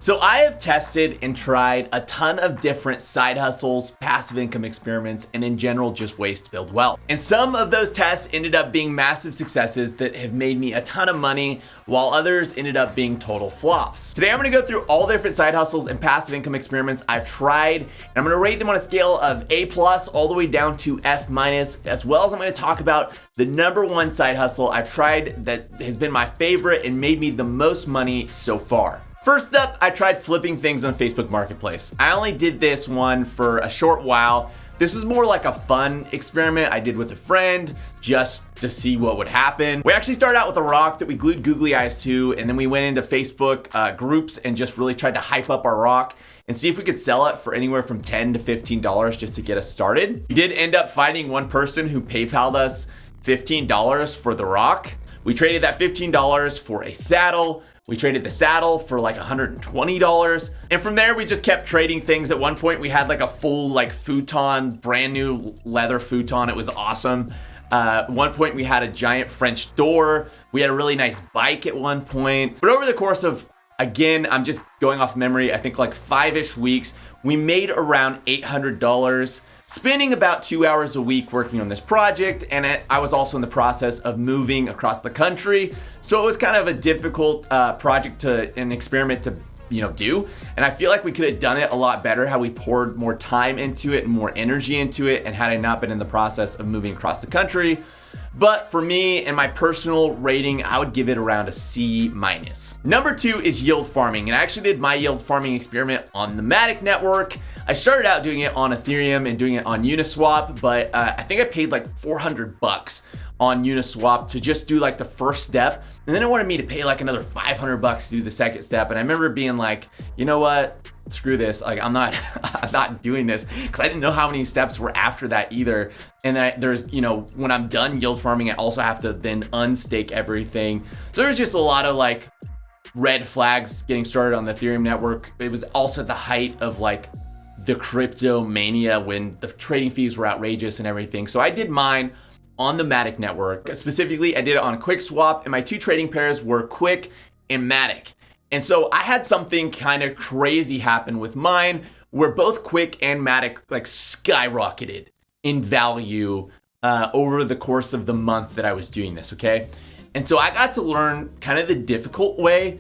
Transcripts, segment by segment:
So I have tested and tried a ton of different side hustles, passive income experiments, and in general just ways to build wealth. And some of those tests ended up being massive successes that have made me a ton of money, while others ended up being total flops. Today I'm gonna go through all the different side hustles and passive income experiments I've tried, and I'm gonna rate them on a scale of A+ all the way down to F-, as well as I'm gonna talk about the number one side hustle I've tried that has been my favorite and made me the most money so far. First up, I tried flipping things on Facebook Marketplace. I only did this one for a short while. This is more like a fun experiment I did with a friend just to see what would happen. We actually started out with a rock that we glued googly eyes to, and then we went into Facebook groups and just really tried to hype up our rock and see if we could sell it for anywhere from $10 to $15 just to get us started. We did end up finding one person who PayPal'd us $15 for the rock. We traded that $15 for a saddle. We traded the saddle for like $120. And from there, we just kept trading things. At one point, we had like a full like futon, brand new leather futon. It was awesome. At one point, we had a giant French door. We had a really nice bike at one point. But over the course of, again, I'm just going off memory, I think like 5-ish weeks, we made around $800. Spending about 2 hours a week working on this project, and I was also in the process of moving across the country, so it was kind of a difficult project an experiment to do, and I feel like we could have done it a lot better had we poured more time into it and more energy into it, and had I not been in the process of moving across the country. But for me and my personal rating, I would give it around a C-. Number 2 is yield farming, and I actually did my yield farming experiment on the Matic network. I started out doing it on Ethereum and doing it on Uniswap, but I think I paid like $400 on Uniswap to just do like the first step, and then it wanted me to pay like another $500 to do the second step. And I remember being like, you know what? Screw this. Like I'm not doing this, because I didn't know how many steps were after that either. And there's, when I'm done yield farming, I also have to then unstake everything. So there's just a lot of like red flags getting started on the Ethereum network. It was also the height of like the crypto mania when the trading fees were outrageous and everything. So I did mine on the Matic network. Specifically, I did it on Pancakeswap, and my two trading pairs were Quick and Matic. And so I had something kind of crazy happen with mine, where both Quick and Matic like skyrocketed in value over the course of the month that I was doing this, okay? And so I got to learn kind of the difficult way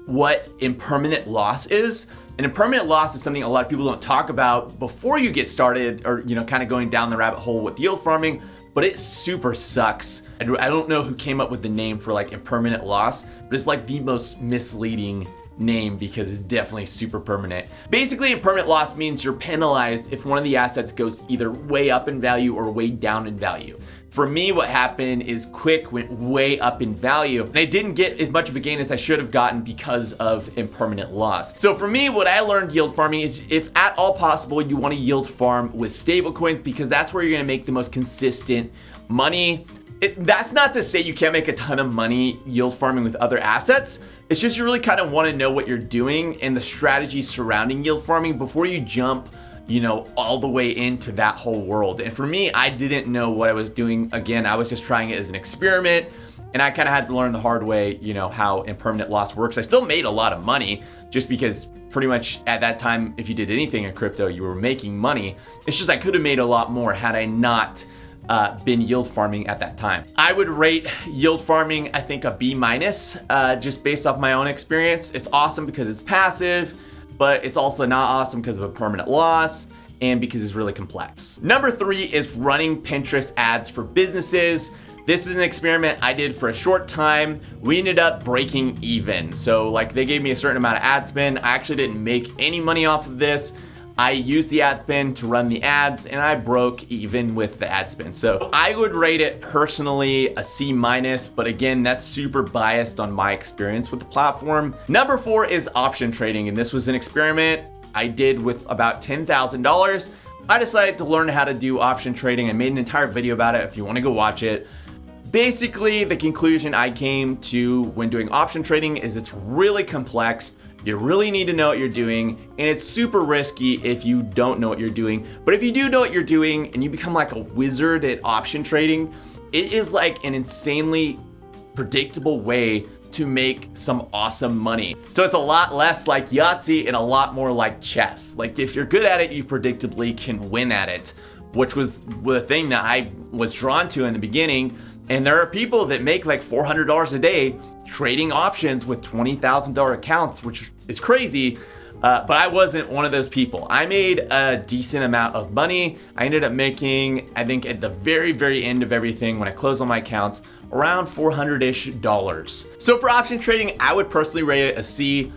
what impermanent loss is. And impermanent loss is something a lot of people don't talk about before you get started, or kind of going down the rabbit hole with yield farming, but it super sucks. I don't know who came up with the name for like impermanent loss, but it's like the most misleading name because it's definitely super permanent. Basically, impermanent loss means you're penalized if one of the assets goes either way up in value or way down in value. For me, what happened is Quick went way up in value, and I didn't get as much of a gain as I should have gotten because of impermanent loss. So for me, what I learned yield farming is, if at all possible, you want to yield farm with stablecoins, because that's where you're going to make the most consistent money. That's not to say you can't make a ton of money yield farming with other assets. It's just you really kind of want to know what you're doing and the strategies surrounding yield farming before you jump all the way into that whole world. And for me, I didn't know what I was doing. Again, I was just trying it as an experiment, and I kind of had to learn the hard way, how impermanent loss works. I still made a lot of money, just because pretty much at that time, if you did anything in crypto, you were making money. It's just I could have made a lot more had I not been yield farming at that time. I would rate yield farming, I think, a B-, just based off my own experience. It's awesome because it's passive, but it's also not awesome because of a permanent loss and because it's really complex. Number 3 is running Pinterest ads for businesses. This is an experiment I did for a short time. We ended up breaking even. So like they gave me a certain amount of ad spend. I actually didn't make any money off of this. I used the ad spend to run the ads, and I broke even with the ad spend. So I would rate it personally a C-, but again, that's super biased on my experience with the platform. Number 4 is option trading, and this was an experiment I did with about $10,000. I decided to learn how to do option trading. I made an entire video about it if you want to go watch it. Basically, the conclusion I came to when doing option trading is it's really complex. You really need to know what you're doing, and it's super risky if you don't know what you're doing. But if you do know what you're doing and you become like a wizard at option trading, it is like an insanely predictable way to make some awesome money. So it's a lot less like Yahtzee and a lot more like chess. Like if you're good at it, you predictably can win at it, which was the thing that I was drawn to in the beginning. And there are people that make like $400 a day trading options with $20,000 accounts, which is crazy. But I wasn't one of those people. I made a decent amount of money. I ended up making, I think at the very, very end of everything, when I closed all my accounts, around $400-ish. So for option trading, I would personally rate it a C.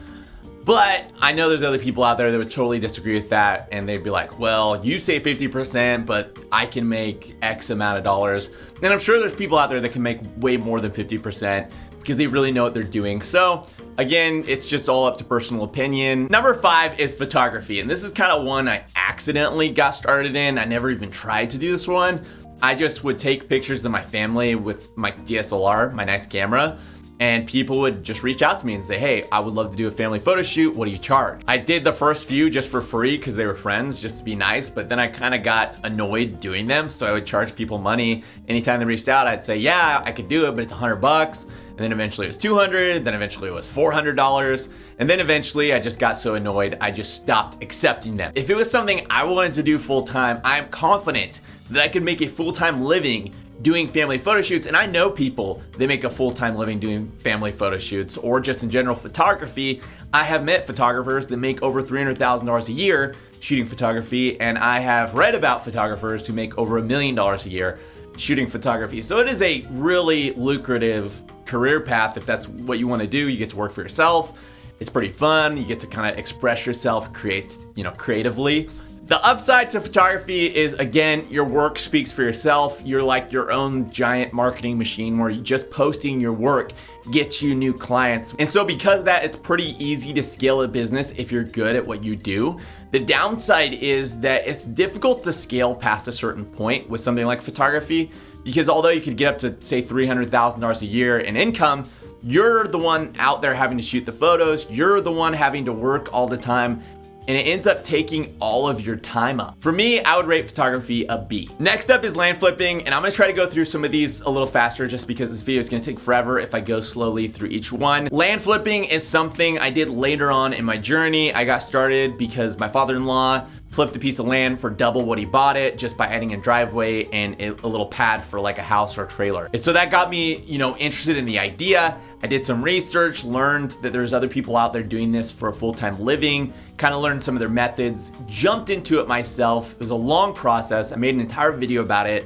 But I know there's other people out there that would totally disagree with that, and they'd be like, well, you say 50%, but I can make X amount of dollars. And I'm sure there's people out there that can make way more than 50% because they really know what they're doing. So again, it's just all up to personal opinion. Number 5 is photography. And this is kind of one I accidentally got started in. I never even tried to do this one. I just would take pictures of my family with my DSLR, my nice camera, and people would just reach out to me and say, hey, I would love to do a family photo shoot. What do you charge? I did the first few just for free because they were friends, just to be nice. But then I kind of got annoyed doing them. So I would charge people money. Anytime they reached out, I'd say, yeah, I could do it, but it's $100. And then eventually it was $200. Then eventually it was $400. And then eventually I just got so annoyed, I just stopped accepting them. If it was something I wanted to do full time, I'm confident that I could make a full-time living doing family photo shoots. And I know people that make a full-time living doing family photo shoots or just in general photography. I have met photographers that make over $300,000 a year shooting photography, and I have read about photographers who make over $1 million a year shooting photography. So it is a really lucrative career path if that's what you want to do. You get to work for yourself. It's pretty fun. You get to kind of express yourself, create, creatively. The upside to photography is, again, your work speaks for yourself. You're like your own giant marketing machine where just posting your work gets you new clients. And so because of that, it's pretty easy to scale a business if you're good at what you do. The downside is that it's difficult to scale past a certain point with something like photography, because although you could get up to, say, $300,000 a year in income, you're the one out there having to shoot the photos. You're the one having to work all the time, and it ends up taking all of your time up. For me, I would rate photography a B. Next up is land flipping, and I'm gonna try to go through some of these a little faster just because this video is gonna take forever if I go slowly through each one. Land flipping is something I did later on in my journey. I got started because my father-in-law flipped a piece of land for double what he bought it just by adding a driveway and a little pad for like a house or a trailer. And so that got me, interested in the idea. I did some research, learned that there's other people out there doing this for a full-time living, kind of learned some of their methods, jumped into it myself. It was a long process. I made an entire video about it,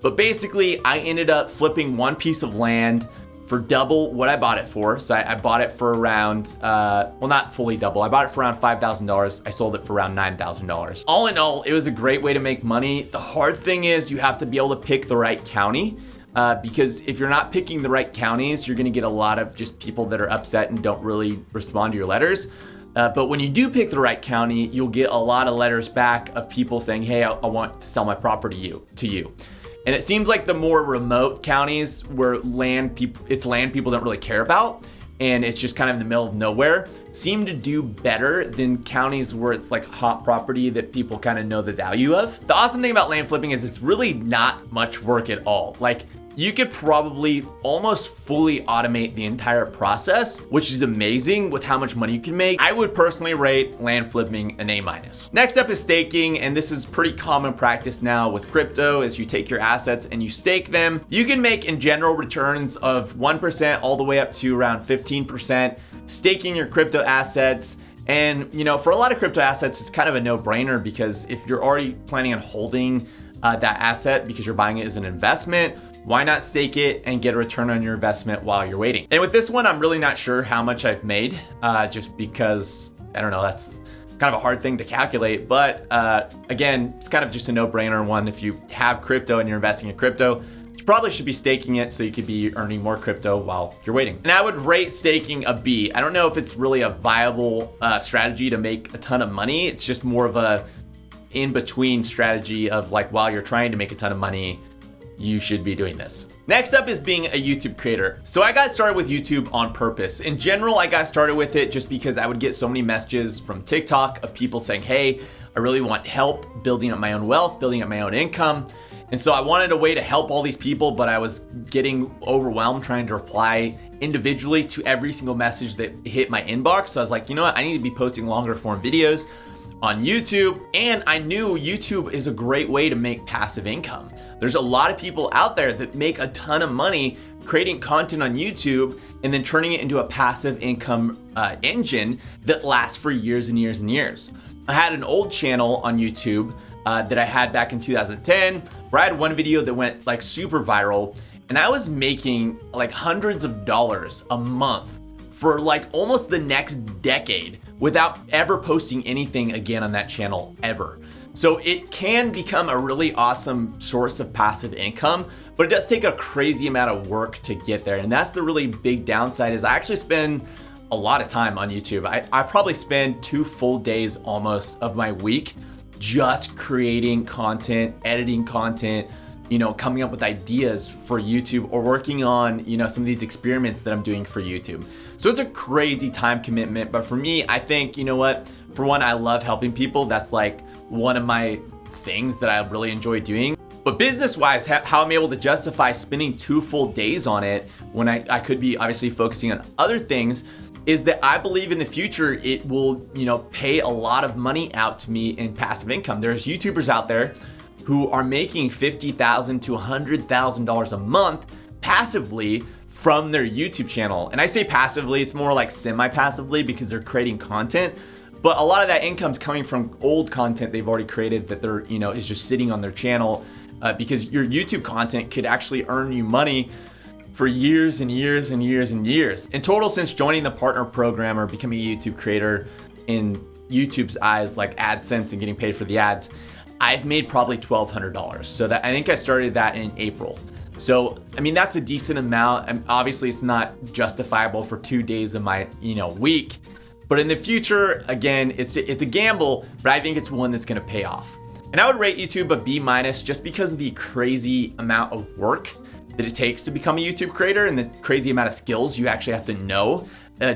but basically I ended up flipping one piece of land for double what I bought it for. So I bought it for around, well, not fully double. I bought it for around $5,000. I sold it for around $9,000. All in all, it was a great way to make money. The hard thing is you have to be able to pick the right county. Because if you're not picking the right counties, you're gonna get a lot of just people that are upset and don't really respond to your letters. But when you do pick the right county, you'll get a lot of letters back of people saying, hey, I want to sell my property to you. And it seems like the more remote counties where it's land people don't really care about, and it's just kind of in the middle of nowhere, seem to do better than counties where it's like hot property that people kind of know the value of. The awesome thing about land flipping is it's really not much work at all. Like, you could probably almost fully automate the entire process, which is amazing with how much money you can make. I would personally rate land flipping an A-. Next up is staking, and this is pretty common practice now with crypto. As you take your assets and you stake them, you can make in general returns of 1% all the way up to around 15% staking your crypto assets. And for a lot of crypto assets, it's kind of a no-brainer, because if you're already planning on holding that asset because you're buying it as an investment, why not stake it and get a return on your investment while you're waiting? And with this one, I'm really not sure how much I've made, just because, I don't know, that's kind of a hard thing to calculate. But again, it's kind of just a no-brainer one. If you have crypto and you're investing in crypto, you probably should be staking it so you could be earning more crypto while you're waiting. And I would rate staking a B. I don't know if it's really a viable strategy to make a ton of money. It's just more of a in-between strategy of like, while you're trying to make a ton of money, you should be doing this. Next up is being a YouTube creator. So I got started with YouTube on purpose. In general, I got started with it just because I would get so many messages from TikTok of people saying, hey, I really want help building up my own wealth, building up my own income. And so I wanted a way to help all these people, but I was getting overwhelmed trying to reply individually to every single message that hit my inbox. So I was like, you know what? I need to be posting longer form videos on YouTube. And I knew YouTube is a great way to make passive income. There's a lot of people out there that make a ton of money creating content on YouTube and then turning it into a passive income engine that lasts for years and years and years. I had an old channel on YouTube that I had back in 2010, where I had one video that went like super viral, and I was making like hundreds of dollars a month for like almost the next decade without ever posting anything again on that channel ever. So it can become a really awesome source of passive income, but it does take a crazy amount of work to get there. And that's the really big downside, is I actually spend a lot of time on YouTube. I probably spend 2 full days almost of my week just creating content, editing content, coming up with ideas for YouTube, or working on, some of these experiments that I'm doing for YouTube. So it's a crazy time commitment. But for me, I think, for one, I love helping people. That's like one of my things that I really enjoy doing. But business-wise, how I'm able to justify spending 2 full days on it when I could be obviously focusing on other things, is that I believe in the future it will, pay a lot of money out to me in passive income. There's YouTubers out there who are making $50,000 to $100,000 a month passively from their YouTube channel. And I say passively, it's more like semi-passively, because they're creating content. But a lot of that income's coming from old content they've already created that they're, is just sitting on their channel, because your YouTube content could actually earn you money for years and years and years and years. In total, since joining the partner program or becoming a YouTube creator in YouTube's eyes, like AdSense and getting paid for the ads, I've made probably $1,200. So that, I think I started that in April. So, that's a decent amount. And obviously it's not justifiable for 2 days of my, week. But in the future, again, it's a gamble, but I think it's one that's gonna pay off. And I would rate YouTube a B- just because of the crazy amount of work that it takes to become a YouTube creator, and the crazy amount of skills you actually have to know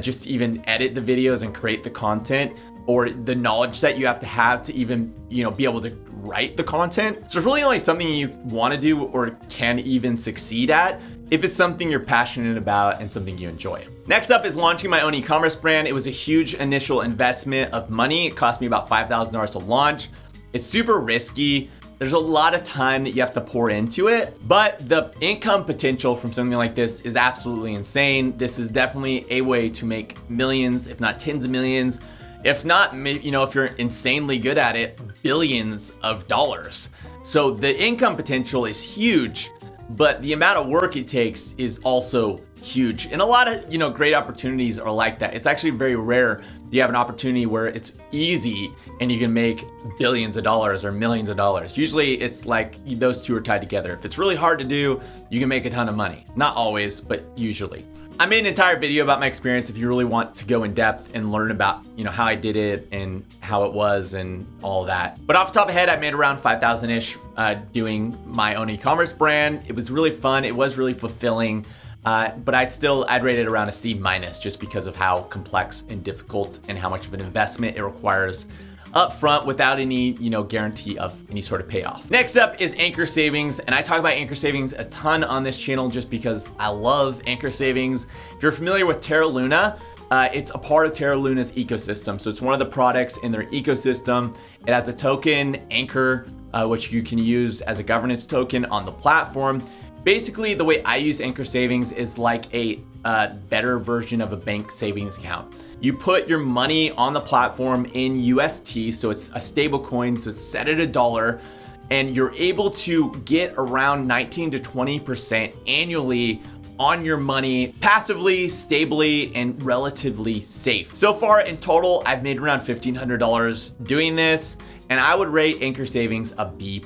just to even edit the videos and create the content, or the knowledge that you have to even, be able to write the content. So it's really only something you want to do or can even succeed at if it's something you're passionate about and something you enjoy. Next up is launching my own e-commerce brand. It was a huge initial investment of money. It cost me about $5,000 to launch. It's super risky. There's a lot of time that you have to pour into it, but the income potential from something like this is absolutely insane. This is definitely a way to make millions, if not tens of millions, if not, if you're insanely good at it, billions of dollars. So the income potential is huge, but the amount of work it takes is also huge. And a lot of, great opportunities are like that. It's actually very rare you have an opportunity where it's easy and you can make billions of dollars or millions of dollars. Usually it's like those two are tied together. If it's really hard to do, you can make a ton of money. Not always, but usually. I made an entire video about my experience if you really want to go in depth and learn about, how I did it and how it was and all that. But off the top of my head, I made around 5,000-ish doing my own e-commerce brand. It was really fun. It was really fulfilling. But I'd rate it around a C- just because of how complex and difficult and how much of an investment it requires up front without any, guarantee of any sort of payoff. Next up is Anchor Savings. And I talk about Anchor Savings a ton on this channel just because I love Anchor Savings. If you're familiar with Terra Luna, it's a part of Terra Luna's ecosystem. So it's one of the products in their ecosystem. It has a token, Anchor, which you can use as a governance token on the platform. Basically, the way I use Anchor Savings is like a better version of a bank savings account. You put your money on the platform in UST, so it's a stable coin, so it's set at $1, and you're able to get around 19 to 20% annually on your money, passively, stably, and relatively safe. So far in total, I've made around $1,500 doing this, and I would rate Anchor Savings a B+.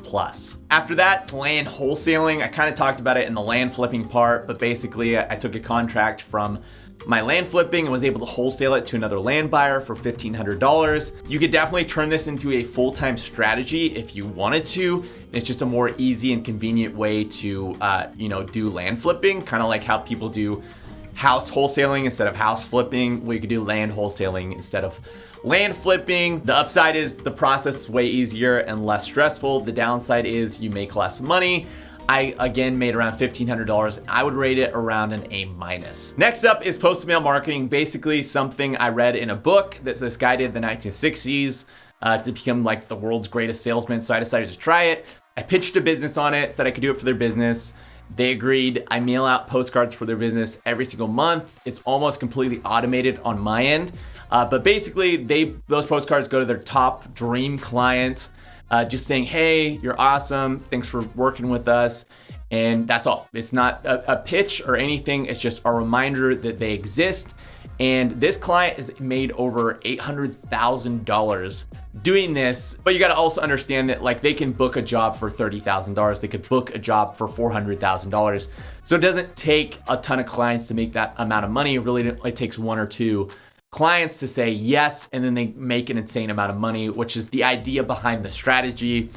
After that, it's land wholesaling. I kind of talked about it in the land flipping part, but basically I took a contract from my land flipping and was able to wholesale it to another land buyer for $1,500. You could definitely turn this into a full-time strategy if you wanted to. It's just a more easy and convenient way to, do land flipping, kind of like how people do house wholesaling instead of house flipping. We could do land wholesaling instead of land flipping. The upside is the process is way easier and less stressful. The downside is you make less money. I again made around $1,500. I would rate it around an A-. Next up is post-mail marketing, basically something I read in a book that this guy did in the 1960s to become like the world's greatest salesman. So I decided to try it. I pitched a business on it, said I could do it for their business. They agreed. I mail out postcards for their business every single month. It's almost completely automated on my end. But basically, those postcards go to their top dream clients, just saying, hey, you're awesome. Thanks for working with us. And that's all. It's not a pitch or anything. It's just a reminder that they exist. And this client has made over $800,000 doing this. But you got to also understand that like they can book a job for $30,000. They could book a job for $400,000. So it doesn't take a ton of clients to make that amount of money. It really it takes one or two clients to say yes, and then they make an insane amount of money, which is the idea behind the strategy.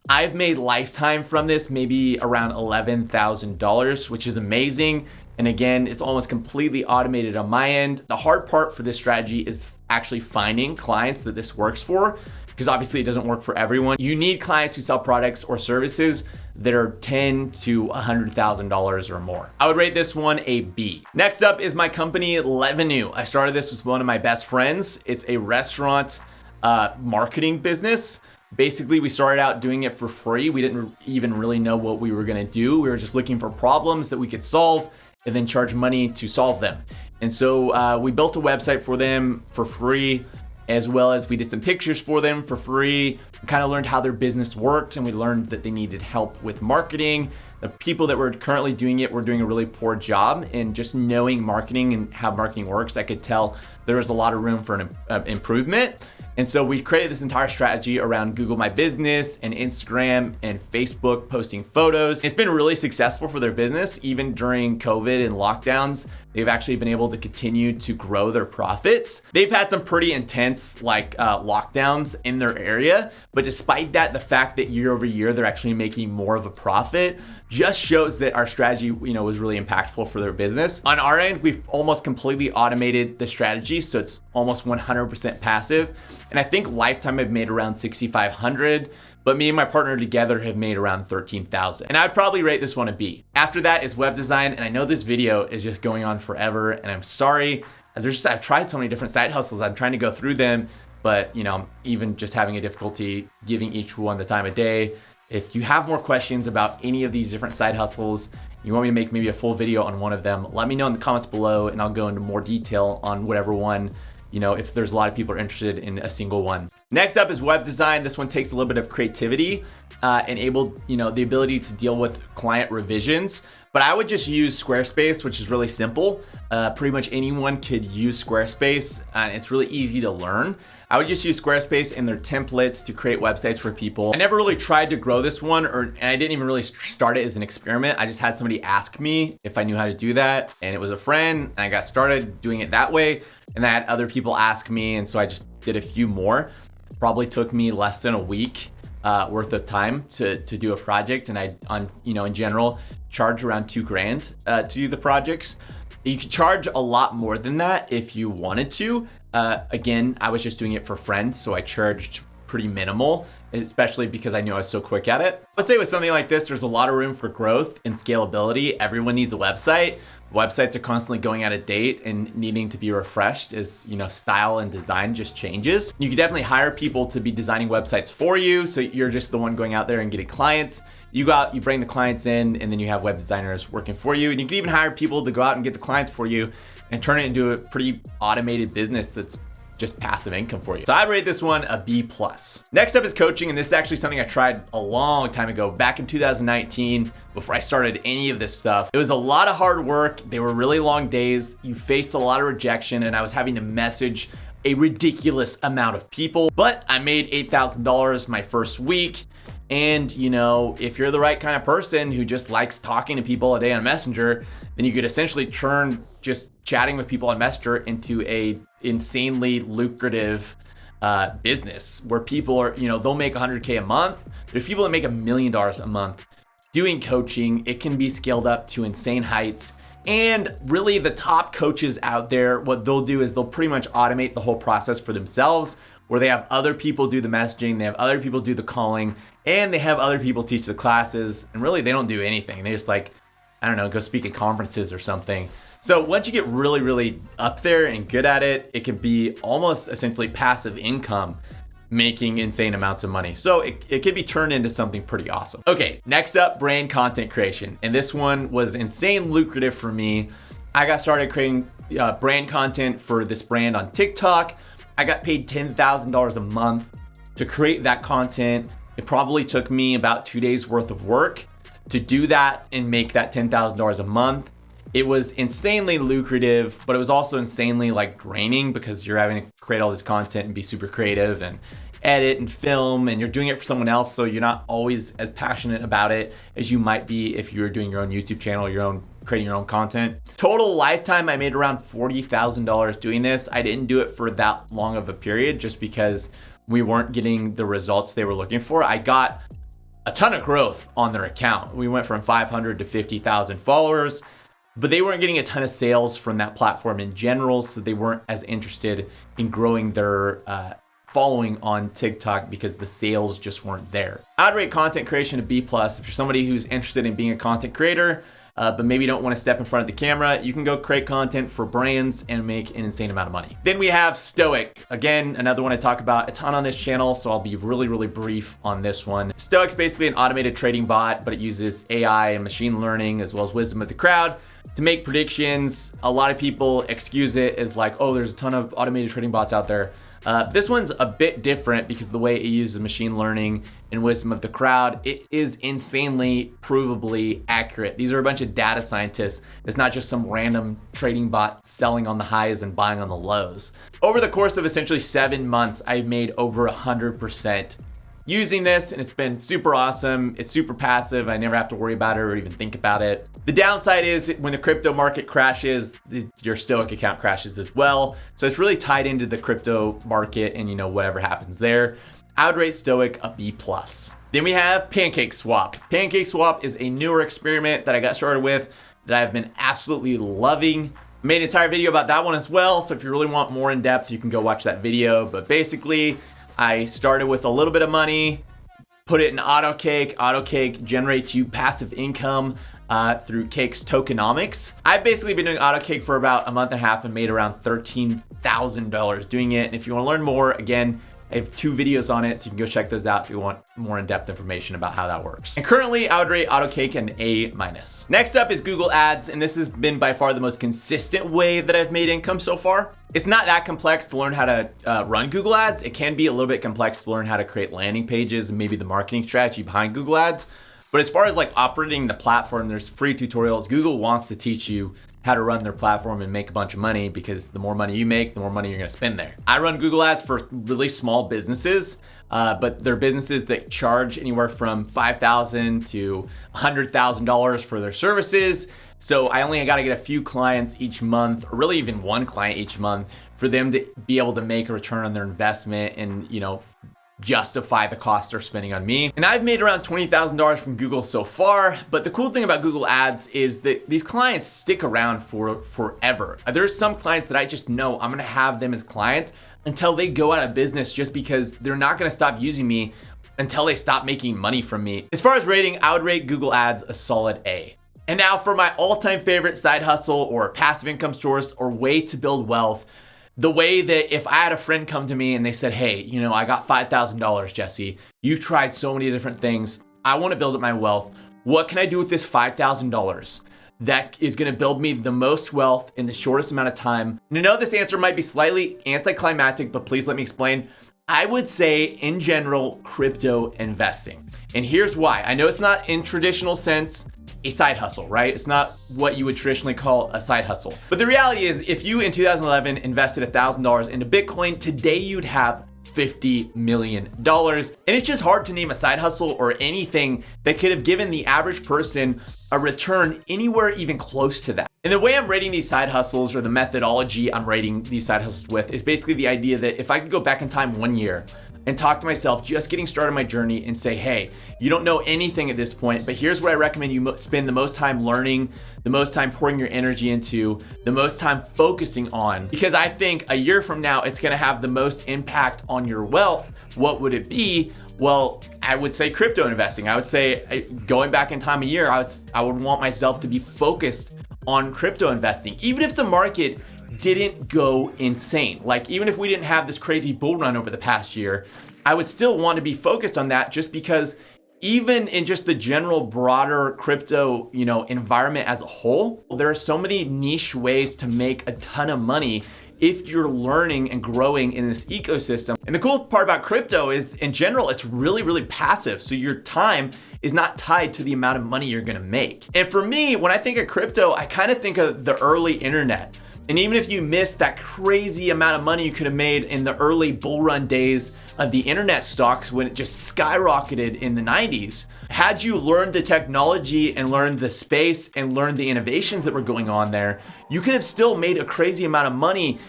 I've made lifetime from this, maybe around $11,000, which is amazing. And again, it's almost completely automated on my end. The hard part for this strategy is actually finding clients that this works for, because obviously it doesn't work for everyone. You need clients who sell products or services that are $10,000 to $100,000 or more. I would rate this one a B. Next up is my company, Levenue. I started this with one of my best friends. It's a restaurant marketing business. Basically, we started out doing it for free. We didn't even really know what we were gonna do. We were just looking for problems that we could solve and then charge money to solve them. And so we built a website for them for free, as well as we did some pictures for them for free. We kind of learned how their business worked, and we learned that they needed help with marketing. The people that were currently doing it were doing a really poor job in just knowing marketing and how marketing works. I could tell there was a lot of room for an improvement. And so we created this entire strategy around Google My Business and Instagram and Facebook posting photos. It's been really successful for their business. Even during COVID and lockdowns, they've actually been able to continue to grow their profits. They've had some pretty intense lockdowns in their area, but despite that, the fact that year over year, they're actually making more of a profit just shows that our strategy, was really impactful for their business. On our end, we've almost completely automated the strategy, so it's almost 100% passive. And I think lifetime I've made around 6,500, but me and my partner together have made around 13,000. And I'd probably rate this one a B. After that is web design, and I know this video is just going on forever, and I'm sorry. I've tried so many different side hustles. I'm trying to go through them, but I'm even just having a difficulty giving each one the time of day. If you have more questions about any of these different side hustles, you want me to make maybe a full video on one of them, let me know in the comments below, and I'll go into more detail on whatever one, if there's a lot of people are interested in a single one. Next up is web design. This one takes a little bit of creativity and the ability to deal with client revisions. But I would just use Squarespace, which is really simple. Pretty much anyone could use Squarespace, and it's really easy to learn. I would just use Squarespace and their templates to create websites for people. I never really tried to grow this one, and I didn't even really start it as an experiment. I just had somebody ask me if I knew how to do that, and it was a friend, and I got started doing it that way. And I had other people ask me, and so I just did a few more. Probably took me less than a week worth of time to do a project, and in general charge around $2,000 to do the projects. You could charge a lot more than that if you wanted to. Again, I was just doing it for friends, so I charged pretty minimal, especially because I knew I was so quick at it. Let's say with something like this, there's a lot of room for growth and scalability. Everyone needs a website. Websites are constantly going out of date and needing to be refreshed as style and design just changes. You could definitely hire people to be designing websites for you, so you're just the one going out there and getting clients. You go out, you bring the clients in, and then you have web designers working for you. And you can even hire people to go out and get the clients for you and turn it into a pretty automated business that's just passive income for you. So I'd rate this one a B+. Next up is coaching, and this is actually something I tried a long time ago, back in 2019, before I started any of this stuff. It was a lot of hard work. They were really long days. You faced a lot of rejection, and I was having to message a ridiculous amount of people, but I made $8,000 my first week. And if you're the right kind of person who just likes talking to people a day on Messenger, then you could essentially turn just chatting with people on Messenger into a insanely lucrative business where people are, they'll make $100K a month. There's people that make $1 million a month doing coaching. It can be scaled up to insane heights. And really the top coaches out there, what they'll do is they'll pretty much automate the whole process for themselves, where they have other people do the messaging, they have other people do the calling, and they have other people teach the classes, and really they don't do anything. They just like, I don't know, go speak at conferences or something. So once you get really, really up there and good at it, it can be almost essentially passive income, making insane amounts of money. So it can be turned into something pretty awesome. Okay, next up, brand content creation. And this one was insane lucrative for me. I got started creating brand content for this brand on TikTok. I got paid $10,000 a month to create that content. It probably took me about 2 days worth of work to do that and make that $10,000 a month. It was insanely lucrative, but it was also insanely like draining because you're having to create all this content and be super creative and edit and film, and you're doing it for someone else. So you're not always as passionate about it as you might be if you were doing your own YouTube channel, creating your own content. Total lifetime, I made around $40,000 doing this. I didn't do it for that long of a period just because we weren't getting the results they were looking for. I got a ton of growth on their account. We went from 500 to 50,000 followers, but they weren't getting a ton of sales from that platform in general. So they weren't as interested in growing their following on TikTok because the sales just weren't there. I'd rate content creation a B+. If you're somebody who's interested in being a content creator, but maybe don't want to step in front of the camera, you can go create content for brands and make an insane amount of money. Then we have Stoic. Again, another one I talk about a ton on this channel, so I'll be really, really brief on this one. Stoic's basically an automated trading bot, but it uses AI and machine learning as well as wisdom of the crowd to make predictions. A lot of people excuse it as like, oh, there's a ton of automated trading bots out there. This one's a bit different because of the way it uses machine learning and wisdom of the crowd. It is insanely provably accurate. These are a bunch of data scientists. It's not just some random trading bot selling on the highs and buying on the lows. Over the course of essentially 7 months, I've made over 100% using this, and it's been super awesome. It's super passive. I never have to worry about it or even think about it. The downside is when the crypto market crashes, your Stoic account crashes as well. So it's really tied into the crypto market and whatever happens there. I would rate Stoic a B+. Then we have Pancakeswap. Pancakeswap is a newer experiment that I got started with that I've been absolutely loving. I made an entire video about that one as well. So if you really want more in depth, you can go watch that video. But basically, I started with a little bit of money, put it in AutoCake. AutoCake generates you passive income through Cake's tokenomics. I've basically been doing AutoCake for about a month and a half and made around $13,000 doing it. And if you want to learn more, again, I have 2 videos on it, so you can go check those out if you want more in-depth information about how that works. And currently, I would rate AutoCake an A-. Next up is Google Ads, and this has been by far the most consistent way that I've made income so far. It's not that complex to learn how to run Google Ads. It can be a little bit complex to learn how to create landing pages and maybe the marketing strategy behind Google Ads. But as far as like operating the platform, there's free tutorials. Google wants to teach you how to run their platform and make a bunch of money because the more money you make, the more money you're gonna spend there. I run Google Ads for really small businesses, but they're businesses that charge anywhere from $5,000 to $100,000 for their services. So I only gotta get a few clients each month, or really even one client each month, for them to be able to make a return on their investment and justify the cost they're spending on me. And I've made around $20,000 from Google so far, but the cool thing about Google Ads is that these clients stick around for forever. There's some clients that I just know I'm gonna have them as clients until they go out of business, just because they're not gonna stop using me until they stop making money from me. As far as rating, I would rate Google Ads a solid A. And now for my all-time favorite side hustle or passive income source or way to build wealth. The way that if I had a friend come to me and they said, hey, I got $5,000, Jesse. You've tried so many different things. I want to build up my wealth. What can I do with this $5,000 that is going to build me the most wealth in the shortest amount of time? And I know this answer might be slightly anticlimactic, but please let me explain. I would say, in general, crypto investing. And here's why. I know it's not in traditional sense a side hustle, right? It's not what you would traditionally call a side hustle. But the reality is, if you in 2011 invested $1,000 into Bitcoin, today you'd have $50 million. And it's just hard to name a side hustle or anything that could have given the average person a return anywhere even close to that. And the way I'm rating these side hustles, or the methodology I'm rating these side hustles with, is basically the idea that if I could go back in time 1 year, and talk to myself just getting started my journey and say, hey, you don't know anything at this point, but here's what I recommend you spend the most time learning, the most time pouring your energy into, the most time focusing on, because I think a year from now, it's gonna have the most impact on your wealth. What would it be? Well, I would say crypto investing. I would say going back in time a year, I would want myself to be focused on crypto investing, even if the market didn't go insane. Like even if we didn't have this crazy bull run over the past year, I would still want to be focused on that, just because even in just the general broader crypto, environment as a whole, there are so many niche ways to make a ton of money if you're learning and growing in this ecosystem. And the cool part about crypto is, in general, it's really, really passive. So your time is not tied to the amount of money you're gonna make. And for me, when I think of crypto, I kind of think of the early internet. And even if you missed that crazy amount of money you could have made in the early bull run days of the internet stocks when it just skyrocketed in the 90s, had you learned the technology and learned the space and learned the innovations that were going on there, you could have still made a crazy amount of money,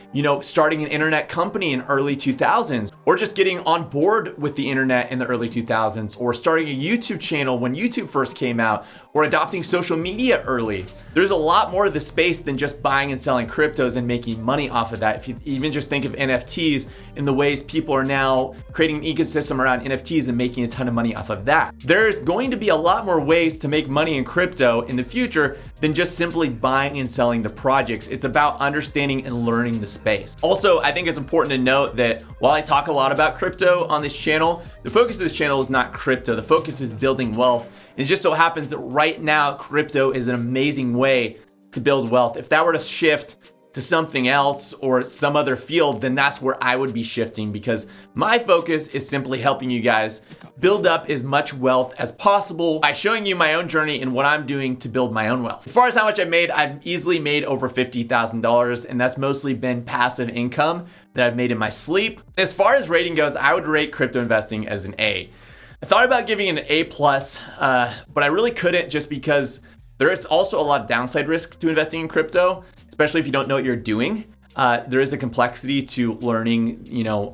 starting an internet company in early 2000s, or just getting on board with the internet in the early 2000s, or starting a YouTube channel when YouTube first came out, or adopting social media early. There's a lot more to the space than just buying and selling cryptos and making money off of that. If you even just think of NFTs and the ways people are now creating an ecosystem around NFTs and making a ton of money off of that. There's going to be a lot more ways to make money in crypto in the future than just simply buying and selling the projects. It's about understanding and learning the space. Also, I think it's important to note that while I talk a lot about crypto on this channel, the focus of this channel is not crypto. The focus is building wealth. It just so happens that right now, crypto is an amazing way to build wealth. If that were to shift to something else or some other field, then that's where I would be shifting, because my focus is simply helping you guys build up as much wealth as possible by showing you my own journey and what I'm doing to build my own wealth. As far as how much I've made, I've easily made over $50,000, and that's mostly been passive income that I've made in my sleep. As far as rating goes, I would rate crypto investing as an A. I thought about giving it an A+, but I really couldn't, just because there is also a lot of downside risk to investing in crypto, especially if you don't know what you're doing. There is a complexity to learning,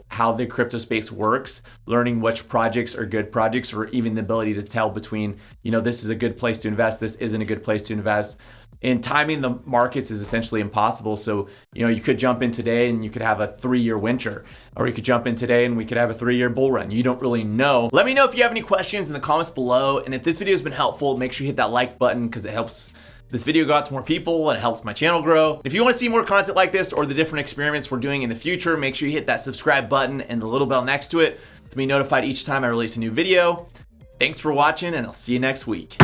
how the crypto space works, learning which projects are good projects, or even the ability to tell between, this is a good place to invest, this isn't a good place to invest. And timing the markets is essentially impossible. So, you could jump in today and you could have a 3-year winter, or you could jump in today and we could have a 3-year bull run. You don't really know. Let me know if you have any questions in the comments below. And if this video has been helpful, make sure you hit that like button, because it helps this video go out to more people and it helps my channel grow. If you want to see more content like this or the different experiments we're doing in the future, make sure you hit that subscribe button and the little bell next to it to be notified each time I release a new video. Thanks for watching, and I'll see you next week.